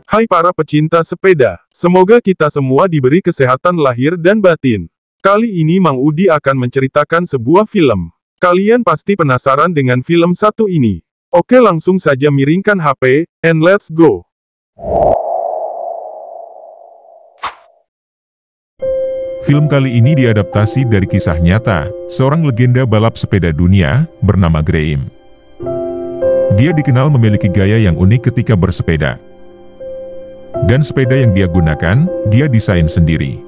Hai para pecinta sepeda, semoga kita semua diberi kesehatan lahir dan batin. Kali ini Mang Udi akan menceritakan sebuah film. Kalian pasti penasaran dengan film satu ini. Oke, langsung saja miringkan HP, and let's go. Film kali ini diadaptasi dari kisah nyata, seorang legenda balap sepeda dunia, bernama Graham. Dia dikenal memiliki gaya yang unik ketika bersepeda. Dan sepeda yang dia gunakan, dia desain sendiri.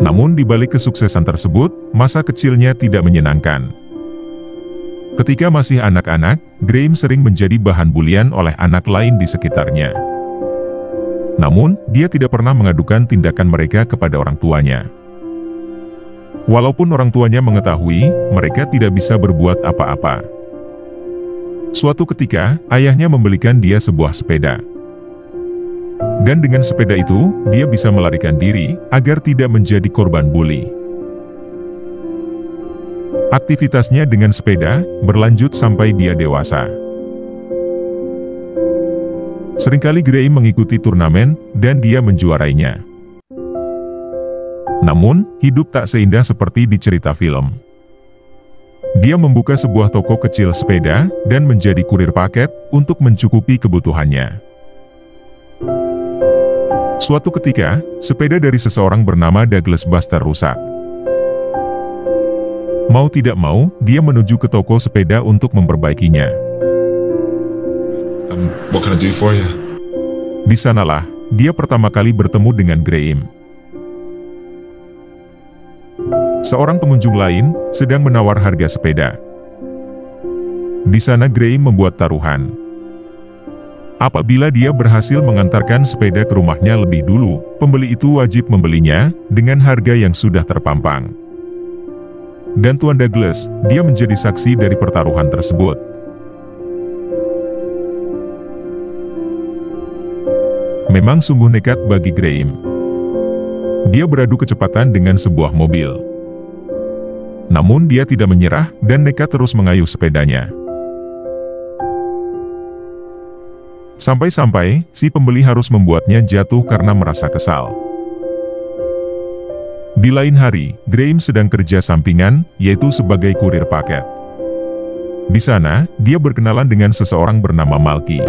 Namun di balik kesuksesan tersebut, masa kecilnya tidak menyenangkan. Ketika masih anak-anak, Graham sering menjadi bahan bulian oleh anak lain di sekitarnya. Namun, dia tidak pernah mengadukan tindakan mereka kepada orang tuanya. Walaupun orang tuanya mengetahui, mereka tidak bisa berbuat apa-apa. Suatu ketika, ayahnya membelikan dia sebuah sepeda. Dan dengan sepeda itu, dia bisa melarikan diri, agar tidak menjadi korban buli. Aktivitasnya dengan sepeda, berlanjut sampai dia dewasa. Seringkali Graham mengikuti turnamen, dan dia menjuarainya. Namun, hidup tak seindah seperti di cerita film. Dia membuka sebuah toko kecil sepeda, dan menjadi kurir paket, untuk mencukupi kebutuhannya. Suatu ketika, sepeda dari seseorang bernama Douglas Buster rusak. Mau tidak mau, dia menuju ke toko sepeda untuk memperbaikinya. What can I do for you? Di sanalah, dia pertama kali bertemu dengan Graham. Seorang pengunjung lain sedang menawar harga sepeda. Di sana Graham membuat taruhan. Apabila dia berhasil mengantarkan sepeda ke rumahnya lebih dulu, pembeli itu wajib membelinya dengan harga yang sudah terpampang. Dan Tuan Douglas, dia menjadi saksi dari pertaruhan tersebut. Memang sungguh nekat bagi Graham. Dia beradu kecepatan dengan sebuah mobil. Namun dia tidak menyerah, dan nekat terus mengayuh sepedanya. Sampai-sampai, si pembeli harus membuatnya jatuh karena merasa kesal. Di lain hari, Graham sedang kerja sampingan, yaitu sebagai kurir paket. Di sana, dia berkenalan dengan seseorang bernama Malky.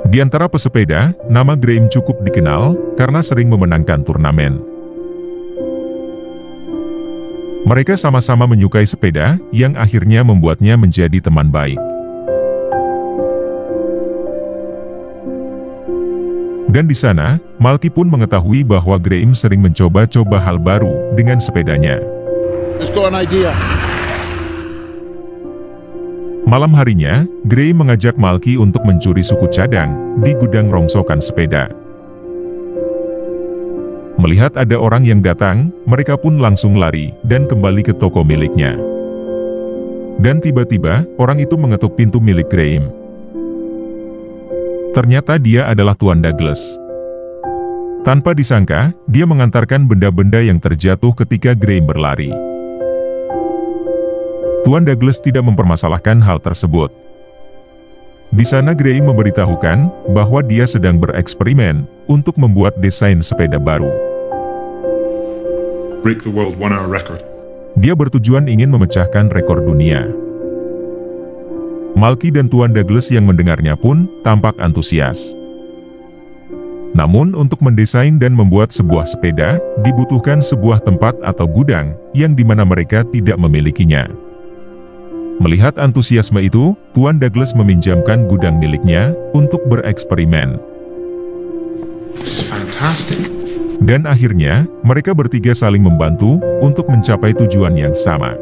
Di antara pesepeda, nama Graham cukup dikenal, karena sering memenangkan turnamen. Mereka sama-sama menyukai sepeda, yang akhirnya membuatnya menjadi teman baik. Dan di sana, Malky pun mengetahui bahwa Graham sering mencoba-coba hal baru dengan sepedanya. Malam harinya, Graham mengajak Malky untuk mencuri suku cadang di gudang rongsokan sepeda. Melihat ada orang yang datang, mereka pun langsung lari dan kembali ke toko miliknya. Dan tiba-tiba, orang itu mengetuk pintu milik Graham. Ternyata dia adalah Tuan Douglas. Tanpa disangka, dia mengantarkan benda-benda yang terjatuh ketika Graham berlari. Tuan Douglas tidak mempermasalahkan hal tersebut. Di sana Graham memberitahukan bahwa dia sedang bereksperimen untuk membuat desain sepeda baru. Break the world 1-hour record. Dia bertujuan ingin memecahkan rekor dunia. Malky dan Tuan Douglas yang mendengarnya pun tampak antusias. Namun untuk mendesain dan membuat sebuah sepeda, dibutuhkan sebuah tempat atau gudang, yang dimana mereka tidak memilikinya. Melihat antusiasme itu, Tuan Douglas meminjamkan gudang miliknya untuk bereksperimen. This is fantastic. Dan akhirnya, mereka bertiga saling membantu untuk mencapai tujuan yang sama.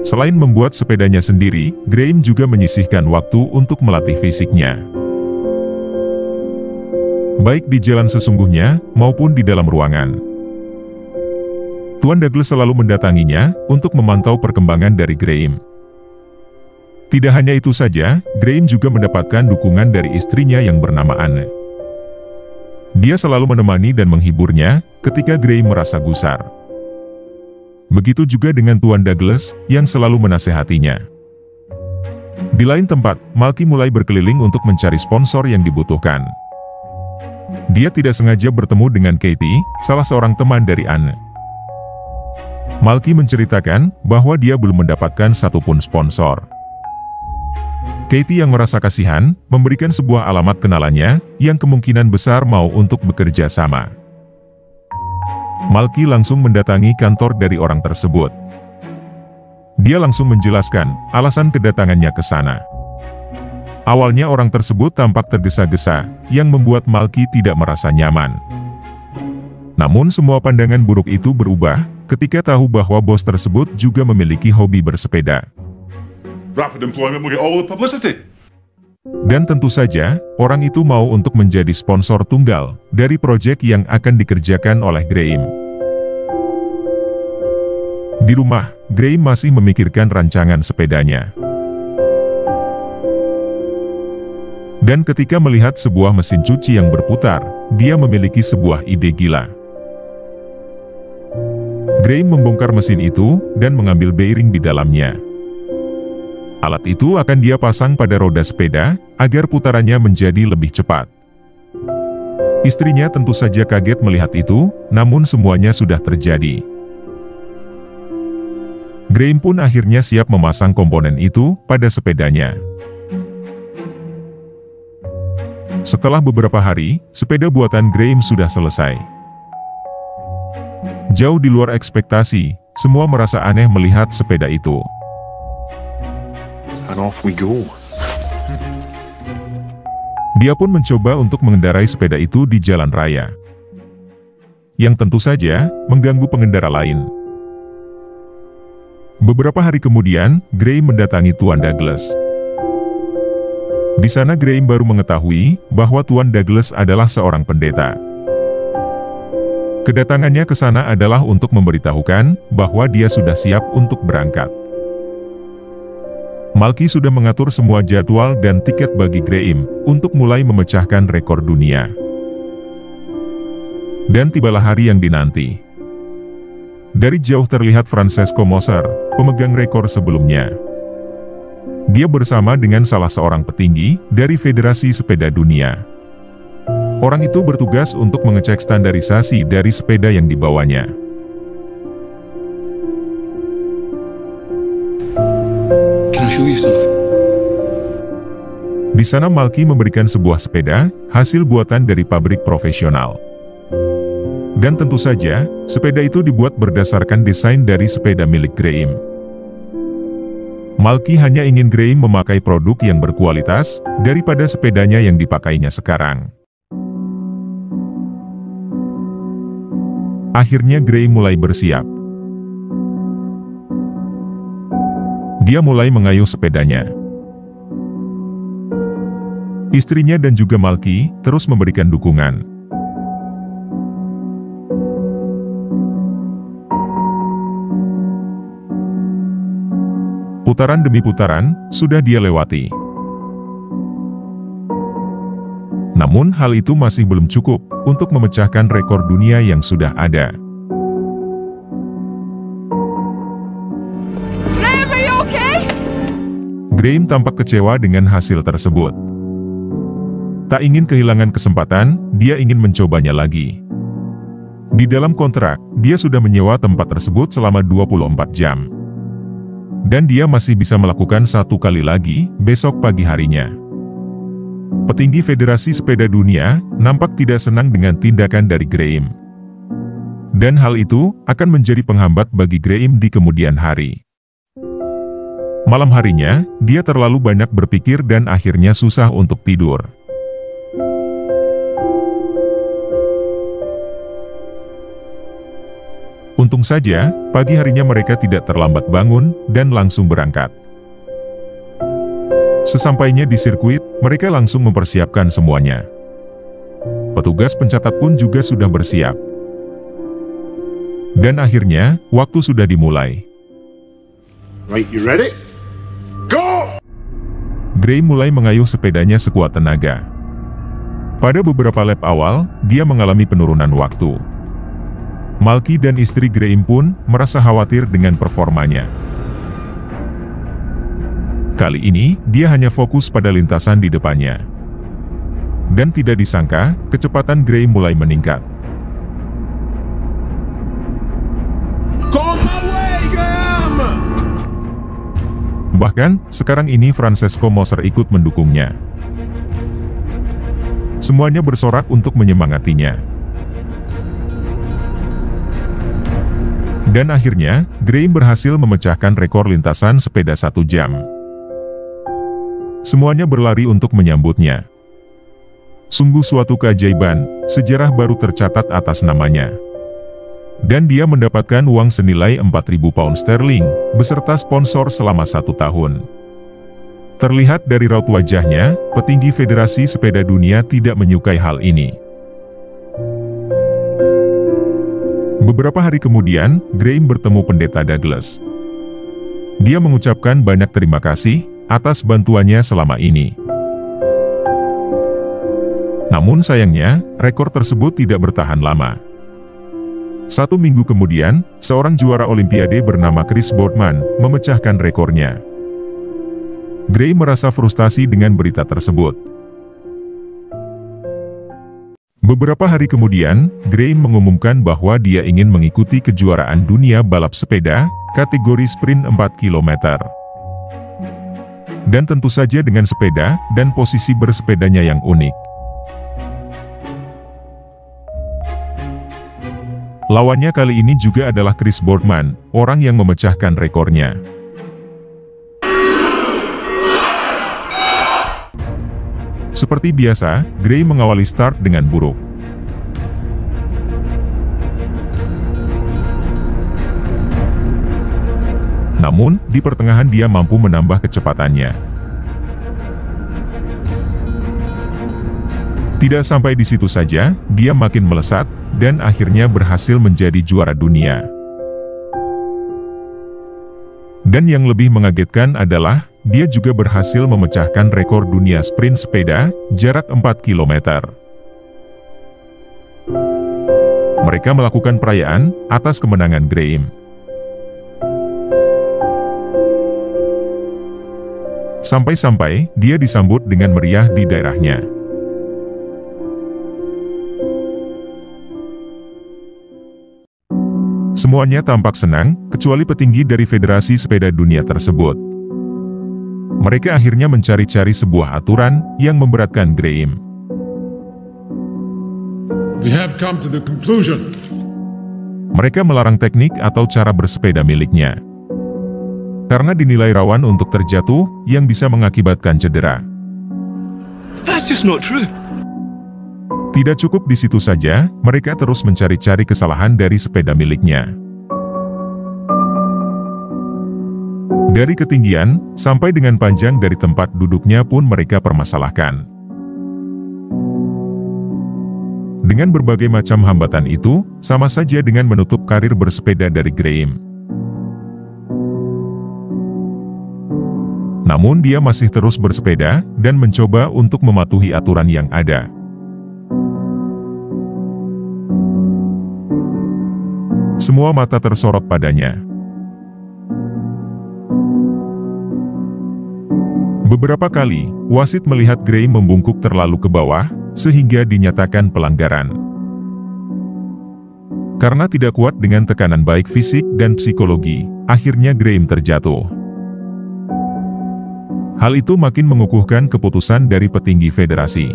Selain membuat sepedanya sendiri, Graham juga menyisihkan waktu untuk melatih fisiknya. Baik di jalan sesungguhnya, maupun di dalam ruangan. Tuan Douglas selalu mendatanginya untuk memantau perkembangan dari Graham. Tidak hanya itu saja, Graham juga mendapatkan dukungan dari istrinya yang bernama Anne. Dia selalu menemani dan menghiburnya ketika Graham merasa gusar. Begitu juga dengan Tuan Douglas, yang selalu menasehatinya. Di lain tempat, Malky mulai berkeliling untuk mencari sponsor yang dibutuhkan. Dia tidak sengaja bertemu dengan Katie, salah seorang teman dari Anne. Malky menceritakan bahwa dia belum mendapatkan satupun sponsor. Katie yang merasa kasihan, memberikan sebuah alamat kenalannya, yang kemungkinan besar mau untuk bekerja sama. Malky langsung mendatangi kantor dari orang tersebut. Dia langsung menjelaskan alasan kedatangannya ke sana. Awalnya orang tersebut tampak tergesa-gesa, yang membuat Malky tidak merasa nyaman. Namun semua pandangan buruk itu berubah, ketika tahu bahwa bos tersebut juga memiliki hobi bersepeda. Rapid employment will get all the publicity. Dan tentu saja, orang itu mau untuk menjadi sponsor tunggal dari proyek yang akan dikerjakan oleh Graham. Di rumah, Graham masih memikirkan rancangan sepedanya. Dan ketika melihat sebuah mesin cuci yang berputar, dia memiliki sebuah ide gila. Graham membongkar mesin itu, dan mengambil bearing di dalamnya. Alat itu akan dia pasang pada roda sepeda, agar putarannya menjadi lebih cepat. Istrinya tentu saja kaget melihat itu, namun semuanya sudah terjadi. Graham pun akhirnya siap memasang komponen itu pada sepedanya. Setelah beberapa hari, sepeda buatan Graham sudah selesai. Jauh di luar ekspektasi, semua merasa aneh melihat sepeda itu. And off we go. Dia pun mencoba untuk mengendarai sepeda itu di jalan raya. Yang tentu saja, mengganggu pengendara lain. Beberapa hari kemudian, Graham mendatangi Tuan Douglas. Di sana Graham baru mengetahui bahwa Tuan Douglas adalah seorang pendeta. Kedatangannya ke sana adalah untuk memberitahukan bahwa dia sudah siap untuk berangkat. Malky sudah mengatur semua jadwal dan tiket bagi Graham untuk mulai memecahkan rekor dunia. Dan tibalah hari yang dinanti. Dari jauh terlihat Francesco Moser, pemegang rekor sebelumnya. Dia bersama dengan salah seorang petinggi dari Federasi Sepeda Dunia. Orang itu bertugas untuk mengecek standarisasi dari sepeda yang dibawanya. Show you something. Di sana Malky memberikan sebuah sepeda, hasil buatan dari pabrik profesional. Dan tentu saja, sepeda itu dibuat berdasarkan desain dari sepeda milik Graham. Malky hanya ingin Graham memakai produk yang berkualitas, daripada sepedanya yang dipakainya sekarang. Akhirnya Graham mulai bersiap. Dia mulai mengayuh sepedanya. Istrinya dan juga Malky terus memberikan dukungan. Putaran demi putaran sudah dia lewati. Namun hal itu masih belum cukup untuk memecahkan rekor dunia yang sudah ada. Graham tampak kecewa dengan hasil tersebut. Tak ingin kehilangan kesempatan, dia ingin mencobanya lagi. Di dalam kontrak, dia sudah menyewa tempat tersebut selama 24 jam. Dan dia masih bisa melakukan satu kali lagi, besok pagi harinya. Petinggi Federasi Sepeda Dunia, nampak tidak senang dengan tindakan dari Graham. Dan hal itu, akan menjadi penghambat bagi Graham di kemudian hari. Malam harinya, dia terlalu banyak berpikir dan akhirnya susah untuk tidur. Untung saja, pagi harinya mereka tidak terlambat bangun dan langsung berangkat. Sesampainya di sirkuit, mereka langsung mempersiapkan semuanya. Petugas pencatat pun juga sudah bersiap. Dan akhirnya, waktu sudah dimulai. Right, you ready? Go! Graham mulai mengayuh sepedanya sekuat tenaga. Pada beberapa lap awal, dia mengalami penurunan waktu. Malky dan istri Graeme pun merasa khawatir dengan performanya. Kali ini, dia hanya fokus pada lintasan di depannya. Dan tidak disangka, kecepatan Graeme mulai meningkat. Bahkan, sekarang ini Francesco Moser ikut mendukungnya. Semuanya bersorak untuk menyemangatinya. Dan akhirnya, Graeme berhasil memecahkan rekor lintasan sepeda 1 jam. Semuanya berlari untuk menyambutnya. Sungguh suatu keajaiban, sejarah baru tercatat atas namanya. Dan dia mendapatkan uang senilai 4.000 pound sterling, beserta sponsor selama 1 tahun. Terlihat dari raut wajahnya, petinggi Federasi Sepeda Dunia tidak menyukai hal ini. Beberapa hari kemudian, Graeme bertemu Pendeta Douglas. Dia mengucapkan banyak terima kasih atas bantuannya selama ini. Namun sayangnya, rekor tersebut tidak bertahan lama. 1 minggu kemudian, seorang juara Olimpiade bernama Chris Boardman memecahkan rekornya. Graeme merasa frustasi dengan berita tersebut. Beberapa hari kemudian, Graeme mengumumkan bahwa dia ingin mengikuti kejuaraan dunia balap sepeda, kategori sprint 4 km. Dan tentu saja dengan sepeda, dan posisi bersepedanya yang unik. Lawannya kali ini juga adalah Chris Boardman, orang yang memecahkan rekornya. Seperti biasa, Graeme mengawali start dengan buruk. Namun, di pertengahan dia mampu menambah kecepatannya. Tidak sampai di situ saja, dia makin melesat, dan akhirnya berhasil menjadi juara dunia. Dan yang lebih mengagetkan adalah, dia juga berhasil memecahkan rekor dunia sprint sepeda, jarak 4 km. Mereka melakukan perayaan atas kemenangan Graeme. Sampai-sampai, dia disambut dengan meriah di daerahnya. Semuanya tampak senang, kecuali petinggi dari Federasi Sepeda Dunia tersebut. Mereka akhirnya mencari-cari sebuah aturan yang memberatkan Graeme. We have come to the conclusion. Mereka melarang teknik atau cara bersepeda miliknya. Karena dinilai rawan untuk terjatuh, yang bisa mengakibatkan cedera. That's just not true. Tidak cukup di situ saja, mereka terus mencari-cari kesalahan dari sepeda miliknya. Dari ketinggian, sampai dengan panjang dari tempat duduknya pun mereka permasalahkan. Dengan berbagai macam hambatan itu, sama saja dengan menutup karir bersepeda dari Graeme. Namun dia masih terus bersepeda, dan mencoba untuk mematuhi aturan yang ada. Semua mata tersorot padanya. Beberapa kali, wasit melihat Graeme membungkuk terlalu ke bawah, sehingga dinyatakan pelanggaran. Karena tidak kuat dengan tekanan baik fisik dan psikologi, akhirnya Graeme terjatuh. Hal itu makin mengukuhkan keputusan dari petinggi federasi.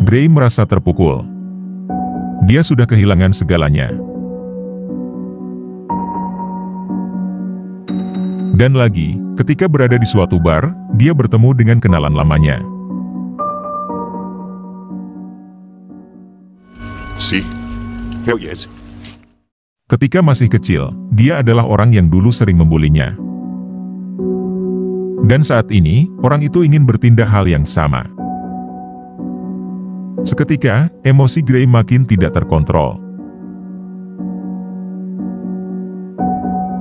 Graeme merasa terpukul. Dia sudah kehilangan segalanya. Dan lagi, ketika berada di suatu bar, dia bertemu dengan kenalan lamanya. See? Hell yes. Ketika masih kecil, dia adalah orang yang dulu sering membulinya. Dan saat ini, orang itu ingin bertindak hal yang sama. Seketika, emosi Graeme makin tidak terkontrol.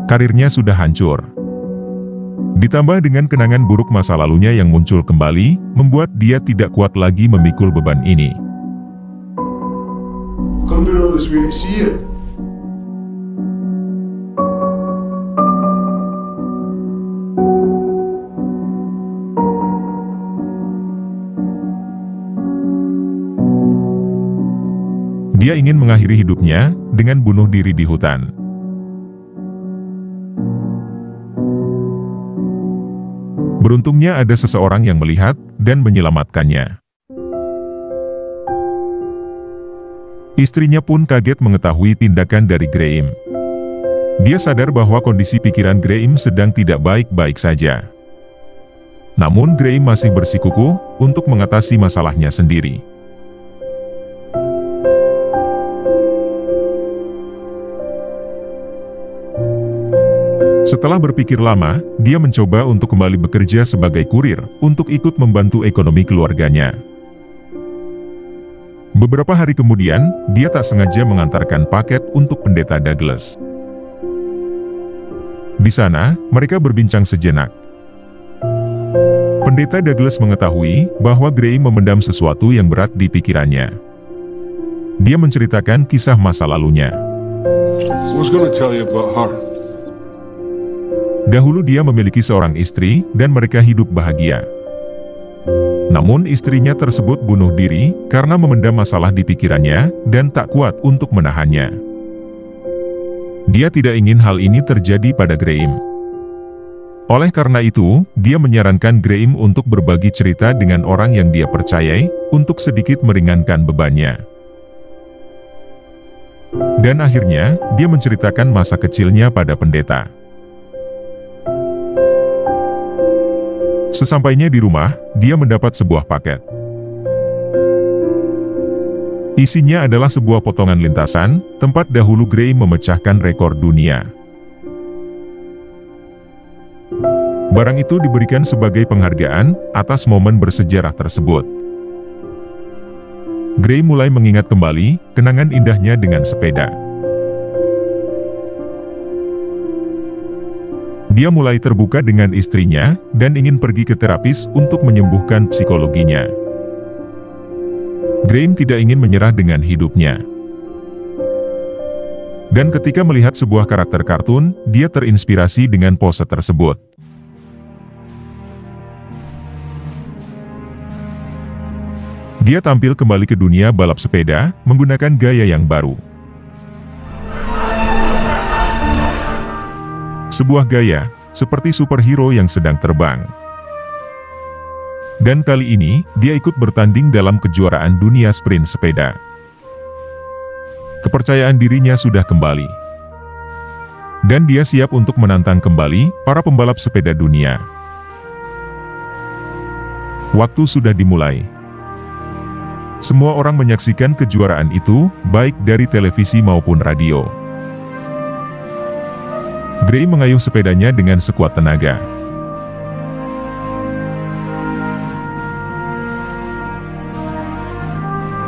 Karirnya sudah hancur. Ditambah dengan kenangan buruk masa lalunya yang muncul kembali, membuat dia tidak kuat lagi memikul beban ini. Come to know as we see it. Dia ingin mengakhiri hidupnya dengan bunuh diri di hutan. Beruntungnya ada seseorang yang melihat dan menyelamatkannya. Istrinya pun kaget mengetahui tindakan dari Graham. Dia sadar bahwa kondisi pikiran Graham sedang tidak baik-baik saja. Namun Graham masih bersikukuh untuk mengatasi masalahnya sendiri. Setelah berpikir lama, dia mencoba untuk kembali bekerja sebagai kurir untuk ikut membantu ekonomi keluarganya. Beberapa hari kemudian, dia tak sengaja mengantarkan paket untuk Pendeta Douglas. Di sana, mereka berbincang sejenak. Pendeta Douglas mengetahui bahwa Graham memendam sesuatu yang berat di pikirannya. Dia menceritakan kisah masa lalunya. I was gonna tell you about her. Dahulu dia memiliki seorang istri dan mereka hidup bahagia. Namun istrinya tersebut bunuh diri karena memendam masalah di pikirannya dan tak kuat untuk menahannya. Dia tidak ingin hal ini terjadi pada Graham. Oleh karena itu, dia menyarankan Graham untuk berbagi cerita dengan orang yang dia percayai untuk sedikit meringankan bebannya. Dan akhirnya, dia menceritakan masa kecilnya pada pendeta. Sesampainya di rumah, dia mendapat sebuah paket. Isinya adalah sebuah potongan lintasan, tempat dahulu Graham memecahkan rekor dunia. Barang itu diberikan sebagai penghargaan atas momen bersejarah tersebut. Graham mulai mengingat kembali kenangan indahnya dengan sepeda. Dia mulai terbuka dengan istrinya dan ingin pergi ke terapis untuk menyembuhkan psikologinya. Graham tidak ingin menyerah dengan hidupnya. Dan ketika melihat sebuah karakter kartun, dia terinspirasi dengan pose tersebut. Dia tampil kembali ke dunia balap sepeda menggunakan gaya yang baru. Sebuah gaya, seperti superhero yang sedang terbang. Dan kali ini, dia ikut bertanding dalam kejuaraan dunia sprint sepeda. Kepercayaan dirinya sudah kembali. Dan dia siap untuk menantang kembali para pembalap sepeda dunia. Waktu sudah dimulai. Semua orang menyaksikan kejuaraan itu, baik dari televisi maupun radio. Graham mengayuh sepedanya dengan sekuat tenaga.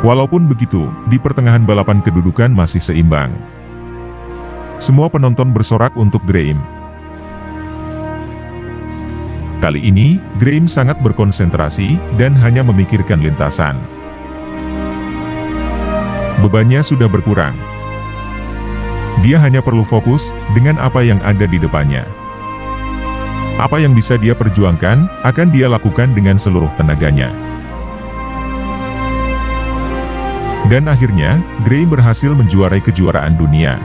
Walaupun begitu, di pertengahan balapan kedudukan masih seimbang. Semua penonton bersorak untuk Graham. Kali ini, Graham sangat berkonsentrasi dan hanya memikirkan lintasan. Bebannya sudah berkurang. Dia hanya perlu fokus dengan apa yang ada di depannya. Apa yang bisa dia perjuangkan, akan dia lakukan dengan seluruh tenaganya. Dan akhirnya, Graham berhasil menjuarai kejuaraan dunia.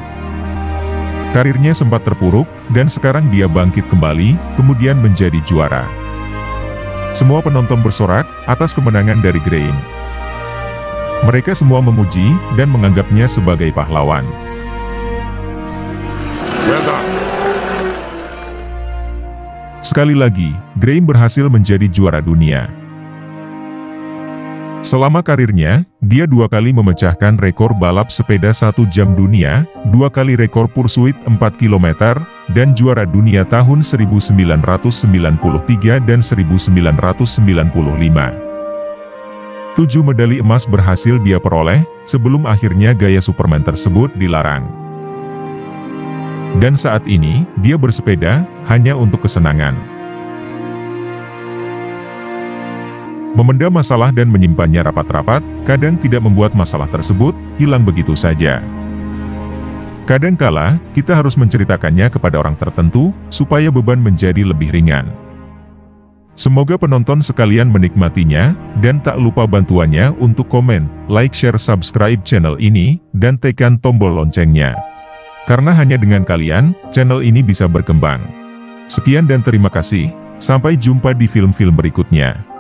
Karirnya sempat terpuruk, dan sekarang dia bangkit kembali, kemudian menjadi juara. Semua penonton bersorak atas kemenangan dari Graham. Mereka semua memuji dan menganggapnya sebagai pahlawan. Sekali lagi, Graham berhasil menjadi juara dunia. Selama karirnya, dia 2 kali memecahkan rekor balap sepeda 1 jam dunia, 2 kali rekor pursuit 4 km, dan juara dunia tahun 1993 dan 1995. 7 medali emas berhasil dia peroleh, sebelum akhirnya gaya Superman tersebut dilarang. Dan saat ini, dia bersepeda hanya untuk kesenangan. Memendam masalah dan menyimpannya rapat-rapat, kadang tidak membuat masalah tersebut hilang begitu saja. Kadangkala, kita harus menceritakannya kepada orang tertentu, supaya beban menjadi lebih ringan. Semoga penonton sekalian menikmatinya, dan tak lupa bantuannya untuk komen, like, share, subscribe channel ini, dan tekan tombol loncengnya. Karena hanya dengan kalian, channel ini bisa berkembang. Sekian dan terima kasih, sampai jumpa di film-film berikutnya.